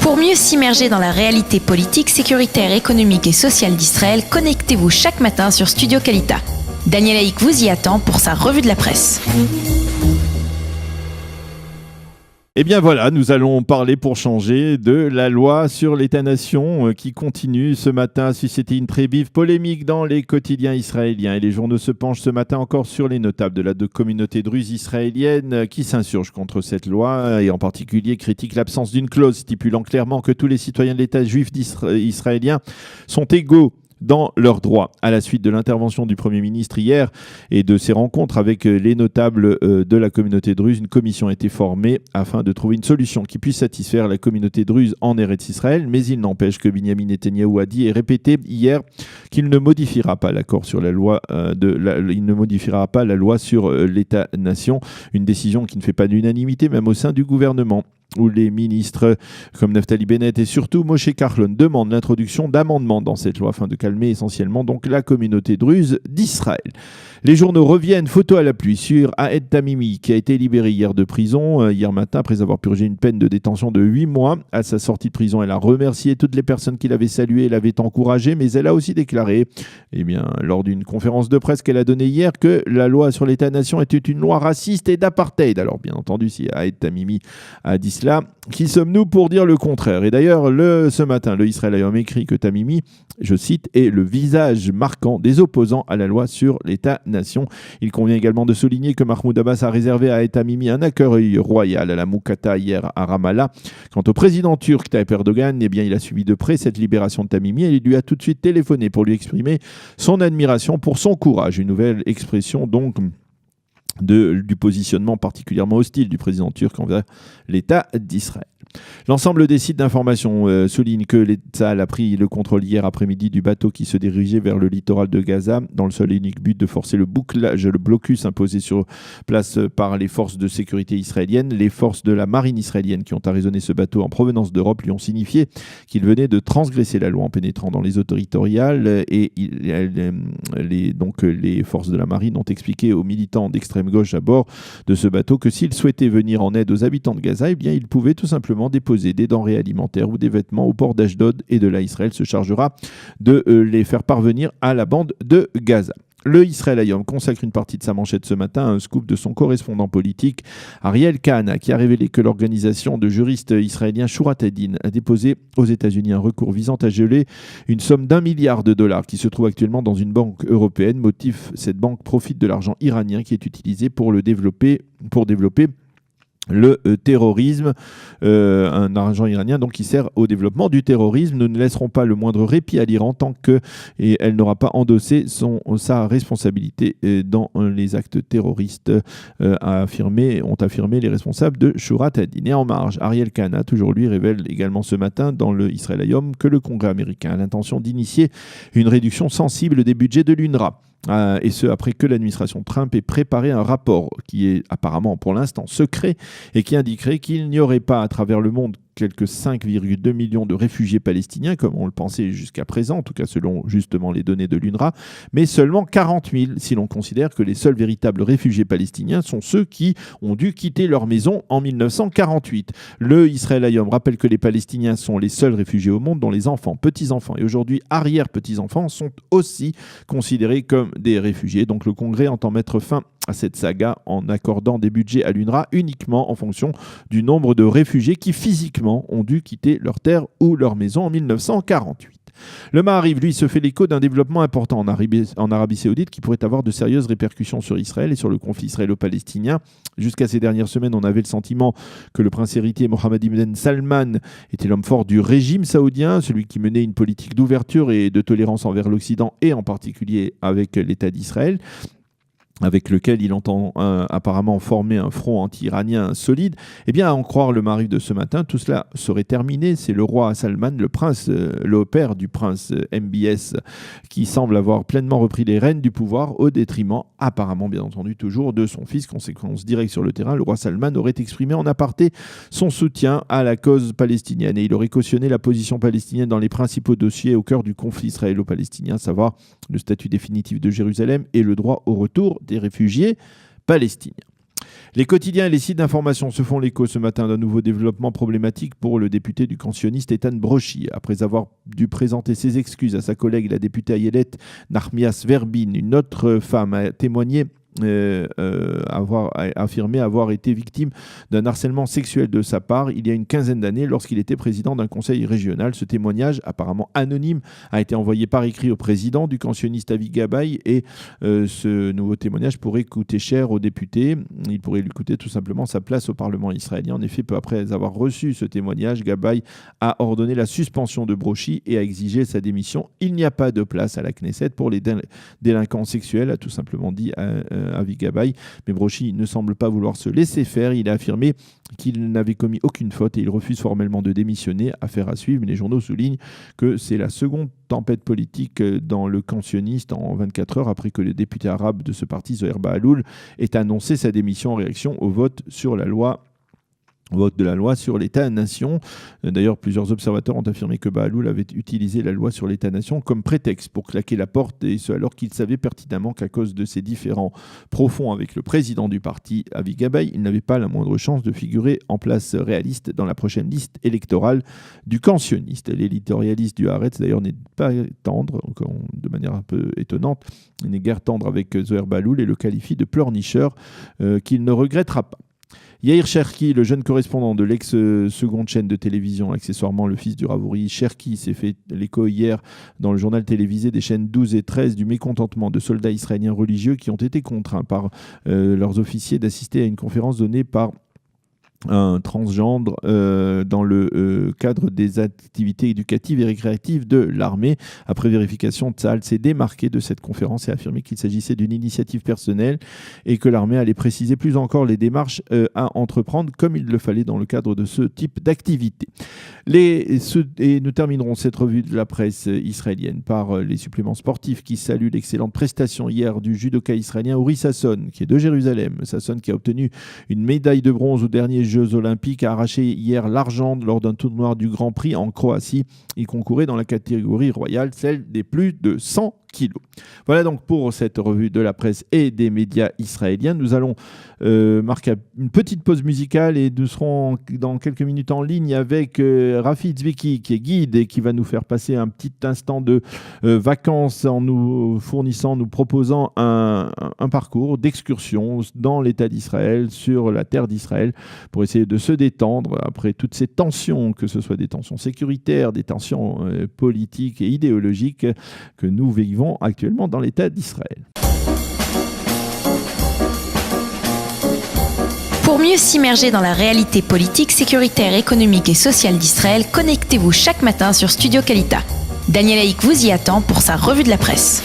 Pour mieux s'immerger dans la réalité politique, sécuritaire, économique et sociale d'Israël, connectez-vous chaque matin sur Studio Kalita. Daniel Haïk vous y attend pour sa revue de la presse. Eh bien voilà, nous allons parler pour changer de la loi sur l'État-nation qui continue ce matin à susciter une très vive polémique dans les quotidiens israéliens. Et les journaux se penchent ce matin encore sur les notables de la communauté druze israélienne qui s'insurgent contre cette loi et en particulier critiquent l'absence d'une clause stipulant clairement que tous les citoyens de l'État juif israélien sont égaux dans leurs droits. À la suite de l'intervention du Premier ministre hier et de ses rencontres avec les notables de la communauté druze, une commission a été formée afin de trouver une solution qui puisse satisfaire la communauté druze en Eretz Israël. Mais il n'empêche que Binyamin Netanyahou a dit et répété hier qu'il ne modifiera pas l'accord sur la loi il ne modifiera pas la loi sur l'État-nation. Une décision qui ne fait pas d'unanimité même au sein du gouvernement, où les ministres comme Naftali Bennett et surtout Moshe Kahlon demandent l'introduction d'amendements dans cette loi afin de calmer essentiellement donc la communauté druze d'Israël. Les journaux reviennent, photo à la pluie, sur Ahed Tamimi qui a été libéré hier de prison, hier matin, après avoir purgé une peine de détention de 8 mois. À sa sortie de prison, elle a remercié toutes les personnes qui l'avaient salué et l'avaient encouragé, mais elle a aussi déclaré, lors d'une conférence de presse qu'elle a donnée hier, que la loi sur l'État-nation était une loi raciste et d'apartheid. Alors bien entendu, si Ahed Tamimi a dit cela, qui sommes-nous pour dire le contraire? Et d'ailleurs, ce matin, le Israël Hayom écrit que Tamimi, je cite, est le visage marquant des opposants à la loi sur l'État-nation. Il convient également de souligner que Mahmoud Abbas a réservé à Tamimi un accueil royal à la Moukata hier à Ramallah. Quant au président turc Tayyip Erdogan, il a suivi de près cette libération de Tamimi et il lui a tout de suite téléphoné pour lui exprimer son admiration pour son courage. Une nouvelle expression donc du positionnement particulièrement hostile du président turc envers l'État d'Israël. L'ensemble des sites d'information souligne que l'État a pris le contrôle hier après-midi du bateau qui se dirigeait vers le littoral de Gaza dans le seul et unique but de forcer le blocus imposé sur place par les forces de sécurité israéliennes. Les forces de la marine israélienne qui ont arraisonné ce bateau en provenance d'Europe lui ont signifié qu'il venait de transgresser la loi en pénétrant dans les eaux territoriales et les forces de la marine ont expliqué aux militants d'extrême gauche à bord de ce bateau que s'ils souhaitaient venir en aide aux habitants de Gaza, ils pouvaient tout simplement déposer des denrées alimentaires ou des vêtements au port d'Ashdod et de là Israël se chargera de les faire parvenir à la bande de Gaza. Le Israël Hayom consacre une partie de sa manchette ce matin à un scoop de son correspondant politique, Ariel Kahana, qui a révélé que l'organisation de juristes israéliens Shurat Adin a déposé aux États-Unis un recours visant à geler une somme d'$1 milliard qui se trouve actuellement dans une banque européenne. Motif, cette banque profite de l'argent iranien qui est utilisé pour développer le terrorisme, un argent iranien donc qui sert au développement du terrorisme. Nous ne laisserons pas le moindre répit à l'Iran tant qu'elle n'aura pas endossé sa responsabilité dans les actes terroristes, ont affirmé les responsables de Shurat Adin. Et en marge, Ariel Kahana, toujours lui, révèle également ce matin dans le Israël Hayom que le Congrès américain a l'intention d'initier une réduction sensible des budgets de l'UNRWA. Et ce, après que l'administration Trump ait préparé un rapport qui est apparemment pour l'instant secret et qui indiquerait qu'il n'y aurait pas à travers le monde quelques 5,2 millions de réfugiés palestiniens, comme on le pensait jusqu'à présent, en tout cas selon justement les données de l'UNRWA, mais seulement 40 000 si l'on considère que les seuls véritables réfugiés palestiniens sont ceux qui ont dû quitter leur maison en 1948. Le Israël Hayom rappelle que les Palestiniens sont les seuls réfugiés au monde dont les enfants, petits-enfants et aujourd'hui arrière-petits-enfants sont aussi considérés comme des réfugiés. Donc le Congrès entend mettre fin à cette saga en accordant des budgets à l'UNRWA uniquement en fonction du nombre de réfugiés qui physiquement ont dû quitter leur terre ou leur maison en 1948. Le Maariv, lui, se fait l'écho d'un développement important en Arabie Saoudite qui pourrait avoir de sérieuses répercussions sur Israël et sur le conflit israélo-palestinien. Jusqu'à ces dernières semaines, on avait le sentiment que le prince héritier Mohammed ibn Salman était l'homme fort du régime saoudien, celui qui menait une politique d'ouverture et de tolérance envers l'Occident et en particulier avec l'État d'Israël, avec lequel il entend apparemment former un front anti-iranien solide. Eh bien, à en croire le Maariv de ce matin, tout cela serait terminé. C'est le roi Salman, le père du prince MBS, qui semble avoir pleinement repris les rênes du pouvoir au détriment, apparemment bien entendu toujours, de son fils. Conséquence directe sur le terrain, le roi Salman aurait exprimé en aparté son soutien à la cause palestinienne et il aurait cautionné la position palestinienne dans les principaux dossiers au cœur du conflit israélo-palestinien, à savoir le statut définitif de Jérusalem et le droit au retour des réfugiés palestiniens. Les quotidiens et les sites d'information se font l'écho ce matin d'un nouveau développement problématique pour le député du cancioniste Eitan Brochy. Après avoir dû présenter ses excuses à sa collègue, la députée Ayelet Narmias Verbin, une autre femme a témoigné avoir affirmé avoir été victime d'un harcèlement sexuel de sa part il y a une quinzaine d'années lorsqu'il était président d'un conseil régional. Ce témoignage, apparemment anonyme, a été envoyé par écrit au président du cancioniste Avi Gabay et ce nouveau témoignage pourrait coûter cher au député. Il pourrait lui coûter tout simplement sa place au Parlement israélien. En effet, peu après avoir reçu ce témoignage, Gabay a ordonné la suspension de Brochy et a exigé sa démission. Il n'y a pas de place à la Knesset pour les délinquants sexuels, a tout simplement dit Avi Gabay. Mais Brochy ne semble pas vouloir se laisser faire. Il a affirmé qu'il n'avait commis aucune faute et il refuse formellement de démissionner. Affaire à suivre. Les journaux soulignent que c'est la seconde tempête politique dans le cancioniste en 24 heures après que le député arabe de ce parti, Zoher Bahaloul, ait annoncé sa démission en réaction au vote de la loi sur l'État-nation. D'ailleurs, plusieurs observateurs ont affirmé que Bahaloul avait utilisé la loi sur l'État-nation comme prétexte pour claquer la porte, et ce alors qu'il savait pertinemment qu'à cause de ses différends profonds avec le président du parti, Avi Gabay, il n'avait pas la moindre chance de figurer en place réaliste dans la prochaine liste électorale du cancioniste. L'éditorialiste du Haaretz, d'ailleurs, n'est pas tendre, de manière un peu étonnante, il n'est guère tendre avec Zoher Bahaloul et le qualifie de pleurnicheur qu'il ne regrettera pas. Yair Cherki, le jeune correspondant de l'ex-seconde chaîne de télévision, accessoirement le fils du Ravouri, Cherki s'est fait l'écho hier dans le journal télévisé des chaînes 12 et 13 du mécontentement de soldats israéliens religieux qui ont été contraints par leurs officiers d'assister à une conférence donnée par un transgendre dans le cadre des activités éducatives et récréatives de l'armée. Après vérification, Tsahal s'est démarqué de cette conférence et a affirmé qu'il s'agissait d'une initiative personnelle et que l'armée allait préciser plus encore les démarches à entreprendre comme il le fallait dans le cadre de ce type d'activité. Et nous terminerons cette revue de la presse israélienne par les suppléments sportifs qui saluent l'excellente prestation hier du judoka israélien Uri Sasson, qui est de Jérusalem. Sasson qui a obtenu une médaille de bronze aux derniers Jeux Olympiques, a arraché hier l'argent lors d'un tournoi du Grand Prix en Croatie. Il concourait dans la catégorie royale, celle des plus de 100 kilos. Voilà donc pour cette revue de la presse et des médias israéliens. Nous allons marquer une petite pause musicale et nous serons dans quelques minutes en ligne avec Rafi Zwicky qui est guide et qui va nous faire passer un petit instant de vacances en nous proposant un parcours d'excursion dans l'État d'Israël, sur la terre d'Israël, pour essayer de se détendre après toutes ces tensions, que ce soit des tensions sécuritaires, des tensions politiques et idéologiques que nous vivons actuellement dans l'État d'Israël. Pour mieux s'immerger dans la réalité politique, sécuritaire, économique et sociale d'Israël, connectez-vous chaque matin sur Studio Kalita. Daniel Haïk vous y attend pour sa revue de la presse.